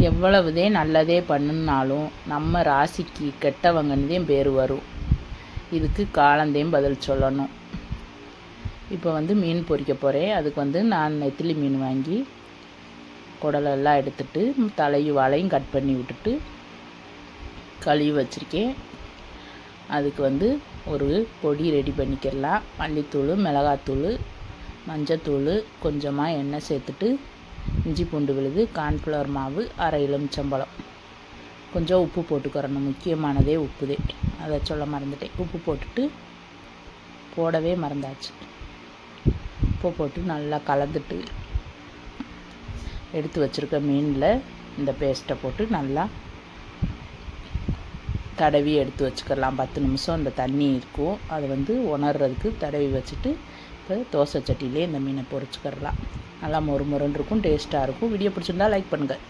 எவ்வளவுதே நல்லதே பண்ணுனாலும் நம்ம ராசிக்கு கெட்டவங்கன்னதே பேர் வரும். இதுக்கு காலந்தையும் பதில் சொல்லணும். இப்போ மீன் பொரிக்க போகிறேன். அதுக்கு நான் நெத்திலி மீன் வாங்கி குடலெல்லாம் எடுத்துட்டு தலையும் வாழையும் கட் பண்ணி விட்டுட்டு கழுவி வச்சுருக்கேன். அதுக்கு ஒரு பொடி ரெடி பண்ணிக்கிடலாம். மல்லித்தூள், மிளகாத்தூள், மஞ்சத்தூள், கொஞ்சமாக எண்ணெய் சேர்த்துட்டு இஞ்சி பூண்டு விழுது, கார்ன்ஃப்ளவர் மாவு, அரை எலுமிச்சம்பழம், கொஞ்சம் உப்பு போட்டுக்கிறணும். முக்கியமானதே உப்புதே, அதை சொல்ல மறந்துட்டேன். உப்பு போட்டுட்டு போடவே மறந்தாச்சு. உப்பு போட்டு நல்லா கலந்துட்டு எடுத்து வச்சுருக்க மீனில் இந்த பேஸ்ட்டை போட்டு நல்லா தடவி எடுத்து வச்சுக்கலாம். 10 நிமிஷம் இந்த தண்ணி இருக்கும், அதை உணர்றதுக்கு தடவி வச்சுட்டு இப்போ தோசை சட்டியிலே இந்த மீனை பொரிச்சுக்கிறலாம். நல்லா மொறு மொறுன்னு இருக்கும், டேஸ்ட்டாக இருக்கும். வீடியோ பிடிச்சிருந்தா லைக் பண்ணுங்கள்.